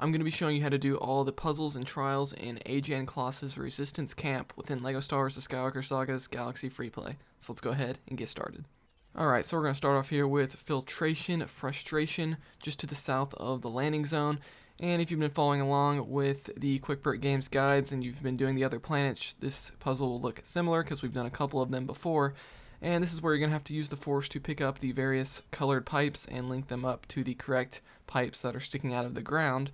I'm going to be showing you how to do all the puzzles and trials in Ajan Kloss Resistance Camp within LEGO Star Wars: The Skywalker Saga's Galaxy Free Play. So let's go ahead and get started. Alright, so we're going to start off here with Filtration Frustration, just to the south of the landing zone. And if you've been following along with the Quick Brick Games guides and you've been doing the other planets, this puzzle will look similar because we've done a couple of them before. And this is where you're going to have to use the Force to pick up the various colored pipes and link them up to the correct pipes that are sticking out of the ground.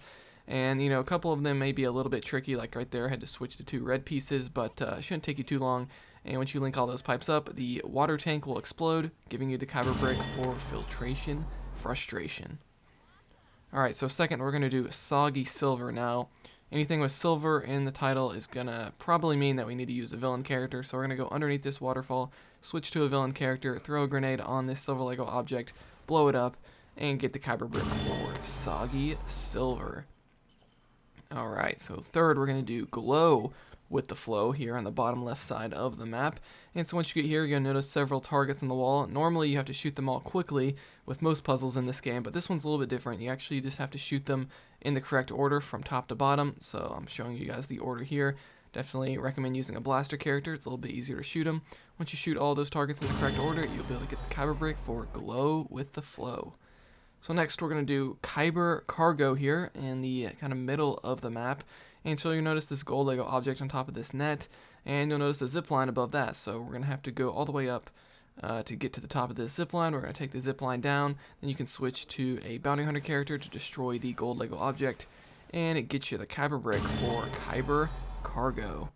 And, you know, a couple of them may be a little bit tricky, like right there I had to switch to 2 red pieces, but it shouldn't take you too long. And once you link all those pipes up, the water tank will explode, giving you the Kyber Brick for Filtration Frustration. Alright, so second we're going to do Soggy Silver. Now, anything with silver in the title is going to probably mean that we need to use a villain character, so we're going to go underneath this waterfall, switch to a villain character, throw a grenade on this silver Lego object, blow it up, and get the Kyber Brick for Soggy Silver. Alright, so third we're going to do Glow with the Flow here on the bottom left side of the map. And so once you get here, you're going to notice several targets on the wall. Normally you have to shoot them all quickly with most puzzles in this game, but this one's a little bit different. You actually just have to shoot them in the correct order from top to bottom. So I'm showing you guys the order here. Definitely recommend using a blaster character. It's a little bit easier to shoot them. Once you shoot all those targets in the correct order, you'll be able to get the Kyber Brick for Glow with the Flow. So next we're going to do Kyber Cargo here in the kind of middle of the map. And so you'll notice this gold Lego object on top of this net, and you'll notice a zip line above that. So we're going to have to go all the way up to get to the top of this zip line. We're going to take the zip line down, then you can switch to a bounty hunter character to destroy the gold Lego object, and it gets you the Kyber Brick for Kyber Cargo.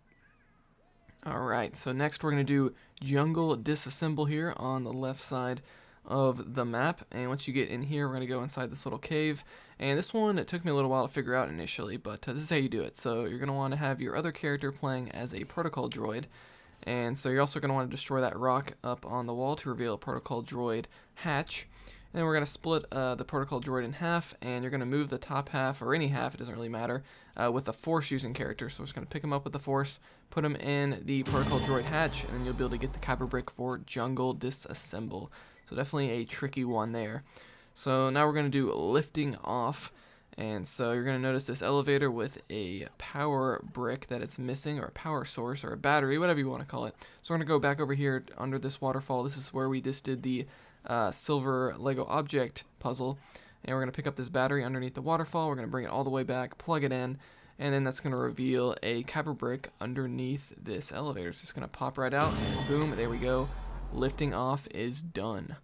Alright, so next we're going to do Jungle Disassemble here on the left side of the map, and once you get in here we're going to go inside this little cave, and this one it took me a little while to figure out initially, but this is how you do it. So you're going to want to have your other character playing as a protocol droid, and so you're also going to want to destroy that rock up on the wall to reveal a protocol droid hatch. And then we're going to split the protocol droid in half, and you're going to move the top half, or any half, it doesn't really matter, with a Force using character. So we're just going to pick them up with the Force, put them in the protocol droid hatch, and then you'll be able to get the Kyber Brick for Jungle Disassemble. So definitely a tricky one there. So now we're going to do Lifting Off, and so you're going to notice this elevator with a power brick that it's missing, or a power source, or a battery, whatever you want to call it. So we're going to go back over here under this waterfall. This is where we just did the silver Lego object puzzle, and we're going to pick up this battery underneath the waterfall. We're going to bring it all the way back, plug it in, and then that's going to reveal a Kyber Brick underneath this elevator. It's just going to pop right out, and boom, there we go. Lifting Off is done.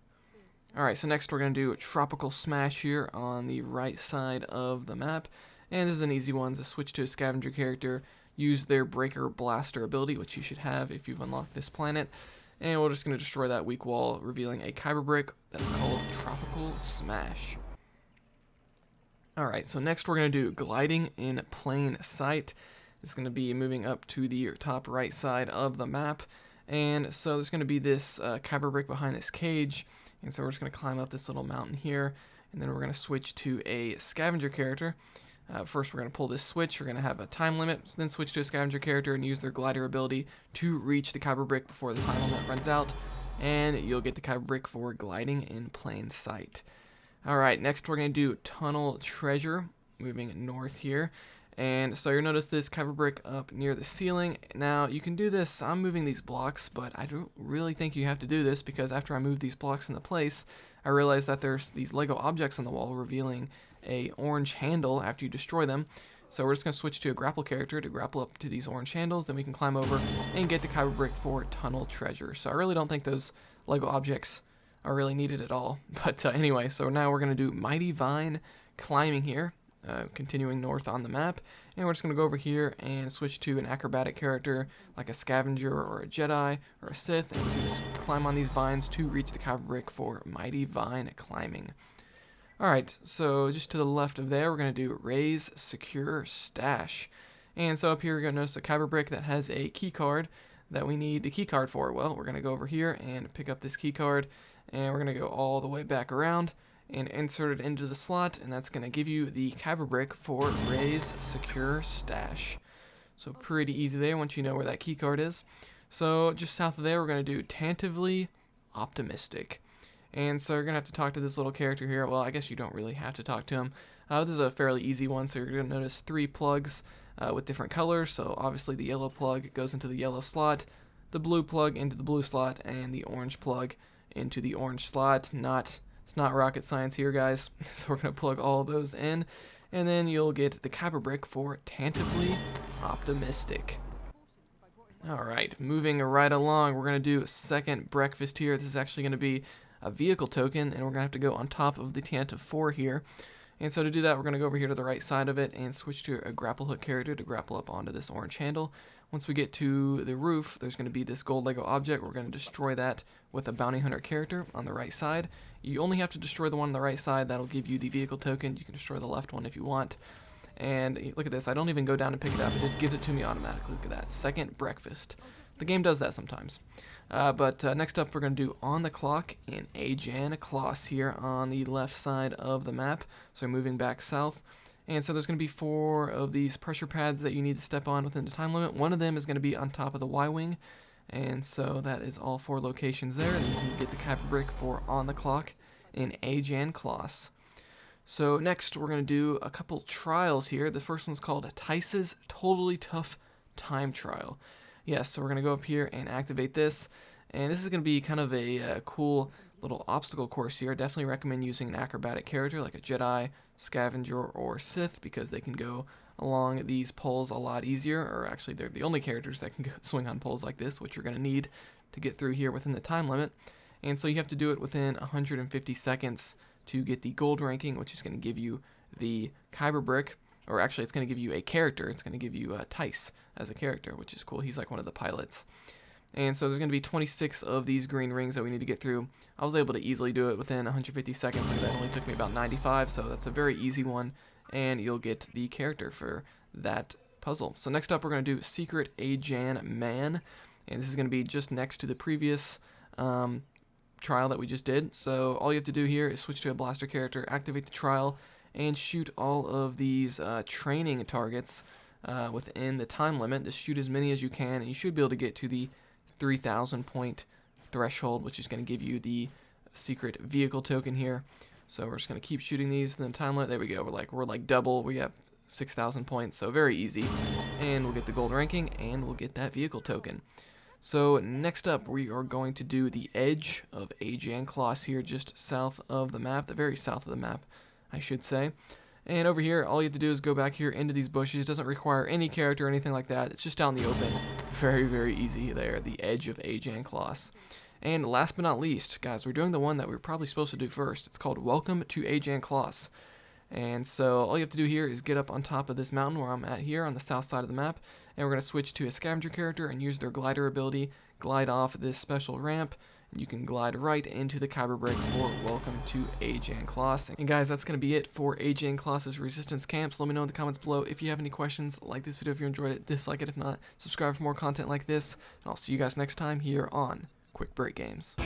Alright, so next we're going to do a Tropical Smash here on the right side of the map, and this is an easy one. To switch to a scavenger character, use their Breaker Blaster ability, which you should have if you've unlocked this planet, and we're just going to destroy that weak wall, revealing a Kyber Brick that's called Tropical Smash. Alright, so next we're going to do Gliding in Plain Sight. It's going to be moving up to the top right side of the map, and so there's going to be this Kyber Brick behind this cage, and so we're just going to climb up this little mountain here, and then we're going to switch to a scavenger character. First we're going to pull this switch, we're going to have a time limit, so then switch to a scavenger character and use their glider ability to reach the Kyber Brick before the time limit runs out, and you'll get the Kyber Brick for Gliding in Plain Sight. Alright, next we're going to do Tunnel Treasure, moving north here. And so you'll notice this Kyber Brick up near the ceiling. Now you can do this, I'm moving these blocks, but I don't really think you have to do this, because after I move these blocks into place, I realized that there's these Lego objects on the wall revealing a orange handle after you destroy them. So we're just going to switch to a grapple character to grapple up to these orange handles, then we can climb over and get the Kyber Brick for Tunnel Treasure. So I really don't think those Lego objects are really needed at all. But anyway, so now we're going to do Mighty Vine Climbing here. Continuing north on the map, and we're just going to go over here and switch to an acrobatic character like a scavenger or a Jedi or a Sith, and we can just climb on these vines to reach the Kyber Brick for Mighty Vine Climbing. Alright, so just to the left of there we're going to do Raise Secure Stash, and so up here you're going to notice a Kyber Brick that has a key card that we need the key card for. Well, we're going to go over here and pick up this key card, and we're going to go all the way back around and insert it into the slot, and that's going to give you the Kyber Brick for Raise Secure Stash. So pretty easy there once you know where that key card is. So just south of there we're going to do Tantively Optimistic. And so you're going to have to talk to this little character here. Well, I guess you don't really have to talk to him. This is a fairly easy one, so you're going to notice 3 plugs with different colors. So obviously the yellow plug goes into the yellow slot, the blue plug into the blue slot, and the orange plug into the orange slot. It's not rocket science here, guys. So we're going to plug all of those in, and then you'll get the Kyber Brick for Tantively Optimistic. Alright, moving right along, we're going to do a second breakfast here. This is actually going to be a vehicle token, and we're going to have to go on top of the Tantive 4 here. And so to do that, we're going to go over here to the right side of it and switch to a grapple hook character to grapple up onto this orange handle. Once we get to the roof, there's going to be this gold Lego object. We're going to destroy that with a bounty hunter character on the right side. You only have to destroy the one on the right side. That'll give you the vehicle token. You can destroy the left one if you want. And look at this, I don't even go down and pick it up, it just gives it to me automatically. Look at that, second breakfast. The game does that sometimes. But next up we're going to do On the Clock in Ajan Kloss here on the left side of the map. So we're moving back south. And so there's going to be 4 of these pressure pads that you need to step on within the time limit. One of them is going to be on top of the Y-wing. And so that is all 4 locations there. And you can get the Kyber Brick for On the Clock in Ajan Kloss. So next we're going to do a couple trials here. The first one's called Tyce's Totally Tough Time Trial. Yes, so we're going to go up here and activate this. And this is going to be kind of a cool little obstacle course here. I definitely recommend using an acrobatic character like a Jedi, Scavenger, or Sith, because they can go along these poles a lot easier. Or actually, they're the only characters that can go swing on poles like this, which you're going to need to get through here within the time limit. And so you have to do it within 150 seconds to get the gold ranking, which is going to give you the Kyber Brick, or actually it's going to give you a character. It's going to give you Tyce as a character, which is cool. He's like one of the pilots. And so there's going to be 26 of these green rings that we need to get through. I was able to easily do it within 150 seconds. That only took me about 95, so that's a very easy one, and you'll get the character for that puzzle. So next up we're going to do Secret Ajan Man, and this is going to be just next to the previous trial that we just did. So all you have to do here is switch to a blaster character, activate the trial, and shoot all of these training targets within the time limit. Just shoot as many as you can, and you should be able to get to the 3,000 point threshold, which is going to give you the secret vehicle token here. So we're just going to keep shooting these within the time limit. There we go. We're like double. We have 6,000 points, so very easy. And we'll get the gold ranking, and we'll get that vehicle token. So next up, we are going to do the edge of Ajan Kloss here, just south of the map, the very south of the map, I should say. And over here, all you have to do is go back here into these bushes. It doesn't require any character or anything like that. It's just out in the open. Very, very easy there, the edge of Ajan Kloss. And last but not least, guys, we're doing the one that we were probably supposed to do first. It's called Welcome to Ajan Kloss. And so all you have to do here is get up on top of this mountain where I'm at here on the south side of the map, and we're going to switch to a scavenger character and use their glider ability, glide off this special ramp, and you can glide right into the Kyber Brick for Welcome to Ajan Kloss. And guys, that's going to be it for Ajan Kloss's Resistance Camp. So let me know in the comments below if you have any questions. Like this video if you enjoyed it, dislike it if not, subscribe for more content like this, and I'll see you guys next time here on Quick Break Games.